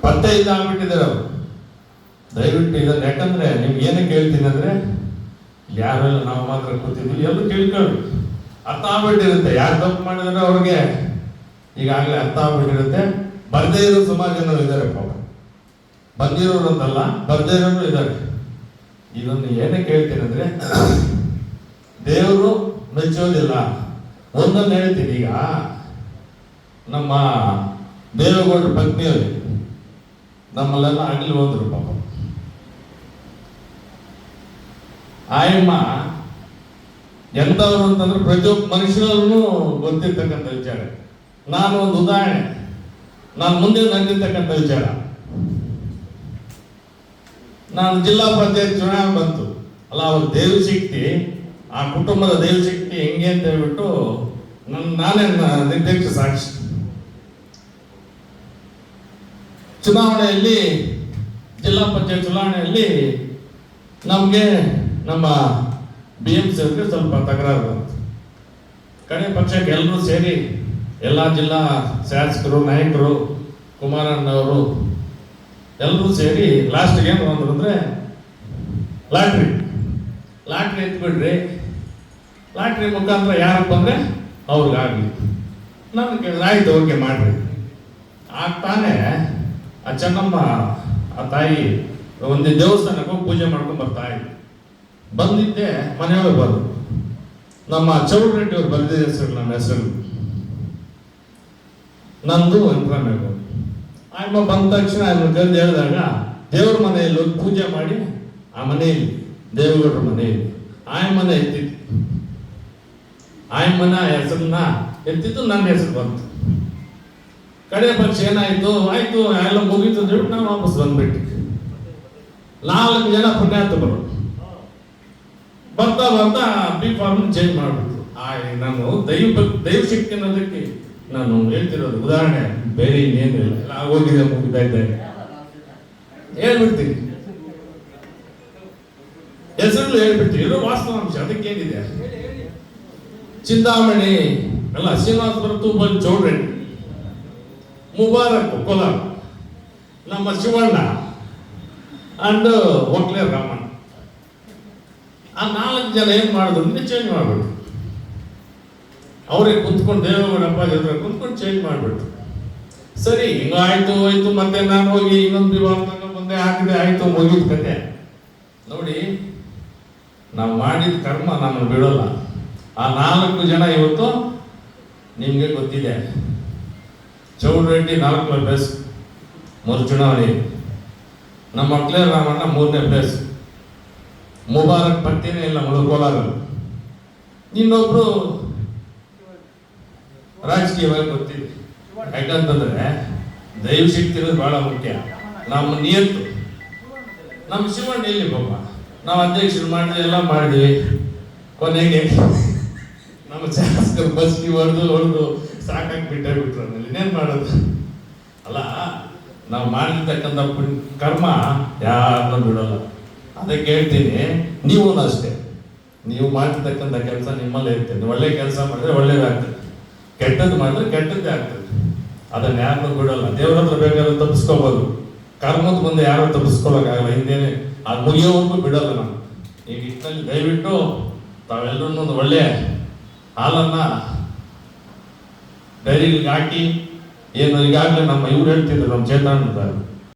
ಪತ್ತೆ ಇದಾಗ್ಬಿಟ್ಟಿದ್ದಾರೆ ಅವರು. ದಯವಿಟ್ಟು ಇದನ್ನು, ಯಾಕಂದ್ರೆ ನಿಮ್ಗೆ ಏನಕ್ಕೆ ಹೇಳ್ತೀನಿ ಅಂದ್ರೆ, ಯಾರೆಲ್ಲ ನಾವು ಮಾತ್ರ ಕೂತಿದ್ವಿ ಎಲ್ಲರೂ ತಿಳ್ಕೊಳ್ಳಿ, ಅರ್ಥ ಆಗ್ಬಿಟ್ಟಿರುತ್ತೆ. ಯಾರು ತಪ್ಪು ಮಾಡಿದ್ರೆ ಅವ್ರಿಗೆ ಈಗಾಗಲೇ ಅರ್ಥ ಆಗ್ಬಿಟ್ಟಿರುತ್ತೆ. ಬರ್ದೇ ಇರೋ ಸುಮಾರು ಜನರು ಇದ್ದಾರೆ ಪಾಪ, ಬಂದಿರೋರು ಅಂತಲ್ಲ, ಬರ್ದೇ ಇರೋರು ಇದ್ದಾರೆ. ಇದನ್ನು ಏನಕ್ಕೆ ಹೇಳ್ತೀನಿ ಅಂದ್ರೆ, ದೇವರು ಮೆಚ್ಚೋದಿಲ್ಲ. ಒಂದನ್ನು ಹೇಳ್ತೀನಿ, ಈಗ ನಮ್ಮ ದೇವೇಗೌಡರ ಪತ್ನಿಯವರು ನಮ್ಮಲ್ಲೆಲ್ಲ ಆಗಲಿ ಹೋದ್ರು ಪಾಪ. ಆಯಮ್ಮ ಎಂಥವ್ರು ಅಂತಂದ್ರೆ ಪ್ರತಿಯೊಬ್ಬ ಮನುಷ್ಯನಲ್ಲೂ ಗೊತ್ತಿರ್ತಕ್ಕಂಥ ವಿಚಾರ. ನಾನು ಒಂದು ಉದಾಹರಣೆ, ನಾನು ಮುಂದೆ ನಡೆದಿರ್ತಕ್ಕಂಥ ವಿಚಾರ. ನಾನು ಜಿಲ್ಲಾ ಪಂಚಾಯತ್ ಚುನಾವಣೆ ಬಂತು ಅಲ್ಲ, ಅವ್ರ ದೇವಶಕ್ತಿ, ಆ ಕುಟುಂಬದ ದೇವಶಕ್ತಿ ಹೆಂಗೆ ಅಂತ ಹೇಳ್ಬಿಟ್ಟು ನಾನೇ ನಿರ್ದೇಶ ಸಾಕ್ಷಿ. ಚುನಾವಣೆಯಲ್ಲಿ, ಜಿಲ್ಲಾ ಪಂಚಾಯತ್ ಚುನಾವಣೆಯಲ್ಲಿ ನಮಗೆ ನಮ್ಮ BMC ಅವ್ರಿಗೆ ಸ್ವಲ್ಪ ತಕರಾರು ಬಂತು. ಕಡೆ ಪಕ್ಷಕ್ಕೆ ಎಲ್ಲರೂ ಸೇರಿ, ಎಲ್ಲ ಜಿಲ್ಲಾ ಶಾಸಕರು, ನಾಯಕರು, ಕುಮಾರಣ್ಣವರು ಎಲ್ಲರೂ ಸೇರಿ ಲಾಸ್ಟ್ಗೆ ಏನು ಬಂದ್ರು ಅಂದರೆ, ಲಾಟ್ರಿ ಎತ್ಬಿಡ್ರಿ, ಲಾಟ್ರಿ ಮುಖಾಂತರ ಯಾರಕ್ಕೆ ಬಂದರೆ ಅವ್ರಿಗಾಗಲಿ. ನಾನು ಕೇಳಿದ್ರೆ ಆಯ್ತು, ಅವ್ರಿಗೆ ಮಾಡ್ರಿ. ಆಗ್ತಾನೆ ಆ ಚೆನ್ನಮ್ಮ, ಆ ತಾಯಿ ಒಂದು ದೇವಸ್ಥಾನಕ್ಕೆ ಹೋಗಿ ಪೂಜೆ ಮಾಡ್ಕೊಂಡು ಬರ್ತಾ ಇದ್ದೆ. ಬಂದಿದ್ದೆ, ಮನೆಯೊಳಗೆ ಬಂದು ನಮ್ಮ ಚೌಡ್ರೆಡ್ಡಿ ಅವ್ರು ಬರೆದಿದ್ದ ಹೆಸರು, ನಮ್ಮ ಹೆಸರು ನಂದು ವೆಂಕಟರಾಮೇಗೌಡ. ಆಯಮ್ಮ ಬಂದ ತಕ್ಷಣ ಕರೆದು ಹೇಳಿದಾಗ, ದೇವ್ರ ಮನೆಯಲ್ಲಿ ಹೋಗಿ ಪೂಜೆ ಮಾಡಿ, ಆ ಮನೆಯಲ್ಲಿ ದೇವೇಗೌಡರ ಮನೆಯಲ್ಲಿ ಆಯಮ್ಮನ ಎತ್ತಿತ್ತು. ಆಯಮ್ಮನ ಹೆಸರನ್ನ ಎತ್ತಿತ್ತು, ನನ್ನ ಹೆಸರು ಬಂತು. ಕಡೆ ಪಕ್ಷ ಏನಾಯ್ತು, ಆಯ್ತು ಎಲ್ಲ ಮುಗೀತು ಅಂತ ಹೇಳಿ ನಾವು ವಾಪಸ್ ಬಂದ್ಬಿಟ್ಟು 4 ಜನ ಪುಣ್ಯಾತ್ಮರು ಬರ್ತಾ ಬರ್ತಾ ಬಿ ಫಾರ್ಮ್ ಚೇಂಜ್ ಮಾಡ್ಬಿಟ್ಟು. ನಾನು ದೈವ ಶಕ್ತಿ ಅನ್ನೋದಕ್ಕೆ ನಾನು ಹೇಳ್ತಿರೋದು ಉದಾಹರಣೆ, ಬೇರೆ ಇನ್ನೇನು ಇಲ್ಲ. ಎಲ್ಲ ಆಗೋಗಿದೆ, ಮುಗಿತಾ ಇದ್ದಾರೆ, ಹೇಳ್ಬಿಡ್ತೀನಿ, ಹೆಸರು ಹೇಳ್ಬಿಡ್ತೀನಿ, ಇರೋ ವಾಸ್ತವಾಂಶ. ಅದಕ್ಕೇನಿದೆ, ಚಿಂತಾಮಣಿ ಅಲ್ಲ, ಶ್ರೀನಿವಾಸಪುರ ತೂಬಲ್ ಚೌಡ್ರೆಡ್ಡಿ, ಮುಬಾರಕ್ ಕೋಲಾರ, ನಮ್ಮ ಶಿವಣ್ಣ ಅಂಡ್ ಒಕ್ಲೆ ರಾಮಣ್ಣ. ಆ 4 ಜನ ಏನ್ ಮಾಡಿದ್ರು ಅಂದ್ರೆ ಚೇಂಜ್ ಮಾಡ್ಬಿಟ್ರು. ಅವರೇ ಕುಂತ್ಕೊಂಡು ದೇವೇಗೌಡ ಅಪ್ಪಾಜಿ ಹತ್ರ ಕುಂತ್ಕೊಂಡು ಚೇಂಜ್ ಮಾಡ್ಬಿಟ್ರು. ಸರಿ, ಹಿಂಗಾಯ್ತು ಹೋಯ್ತು. ಮತ್ತೆ ನಾನು ಹೋಗಿ ಇನ್ನೊಂದು ವಿಭಾಗ ಮುಂದೆ ಹಾಕಿದೆ, ಆಯ್ತು, ಮುಗಿದ ಕತೆ. ನೋಡಿ, ನಾವು ಮಾಡಿದ ಕರ್ಮ ನಮ್ಮನ್ನು ಬಿಡೋಲ್ಲ. ಆ 4 ಜನ ಇವತ್ತು ನಿಮ್ಗೆ ಗೊತ್ತಿದೆ. ಚೌಡ್ರೆಡ್ಡಿ 4ನೇ ಪ್ಲೇಸ್ ಮೊದಲು ಚುನಾವಣೆ, ನಮ್ಮ ಮಕ್ಕಳೇ ರಾಮಣ್ಣ 3ನೇ ಪ್ಲೇಸ್, ಮುಬಾರಕ್ ಪಟ್ಟಿನೇ ಇಲ್ಲ ಕೋಲಾರ. ಇನ್ನೊಬ್ರು ರಾಜಕೀಯವಾಗಿ ಗೊತ್ತಿದೆ. ಯಾಕಂತಂದ್ರೆ ದೈವಶಕ್ತಿ ಇರೋದು ಬಹಳ ಮುಖ್ಯ. ನಮ್ಮ ನಿಯತ್ತು, ನಮ್ಮ ಶಿವಣ್ಣ ಎಲ್ಲಿ ಪಾಪ, ನಾವು ಅಧ್ಯಕ್ಷರು ಮಾಡಿದ್ವಿ, ಎಲ್ಲ ಮಾಡಿದ್ವಿ. ಕೊನೆಗೆ ನಮ್ಮ ಶಾಸಕರು ಬಸ್ಗೆ ಹೊಡೆದು ಸಾಕಾಗಿ ಬಿಟ್ಟರು. ಇನ್ನೇನು ಮಾಡೋದು ಅಲ್ಲ, ನಾವು ಮಾಡಿರ್ತಕ್ಕಂಥ ಕರ್ಮ ಯಾರನ್ನ ಬಿಡೋಲ್ಲ. ಅದಕ್ಕೆ ಹೇಳ್ತೀನಿ, ನೀವು ಅಷ್ಟೇ, ನೀವು ಮಾಡಿರ್ತಕ್ಕಂಥ ಕೆಲಸ ನಿಮ್ಮಲ್ಲೇ ಇರ್ತದೆ. ಒಳ್ಳೆ ಕೆಲಸ ಮಾಡಿದ್ರೆ ಒಳ್ಳೇದಾಗ್ತದೆ, ಕೆಟ್ಟದ್ದು ಮಾಡಿದ್ರೆ ಕೆಟ್ಟದ್ದೇ ಆಗ್ತದೆ. ಅದನ್ನ ಯಾರನ್ನೂ ಬಿಡೋಲ್ಲ. ದೇವ್ರ ಹತ್ರ ಬೇಕಾದ್ರೆ ತಪ್ಪಿಸ್ಕೋಬೋದು, ಕರ್ಮದ ಮುಂದೆ ಯಾರು ತಪ್ಪಿಸ್ಕೊಳ್ಳೋಕ್ಕಾಗಲ್ಲ. ಹಿಂದೇನೆ ಅದು ಮುಗಿಯೋವರೆಗೂ ಬಿಡೋಲ್ಲ ನಾವು. ಈಗ ಇಟ್ಟಲ್ಲಿ ದಯವಿಟ್ಟು ತಾವೆಲ್ಲರೂ ಒಂದು ಒಳ್ಳೆ ಹಾಲನ್ನ ಡೈರಿಗೆ ಹಾಕಿ, ಏನು ಈಗಾಗಲೇ ನಮ್ಮ ಇವ್ರು ಹೇಳ್ತಿದ್ರು, ನಮ್ಮ ಚೇತನ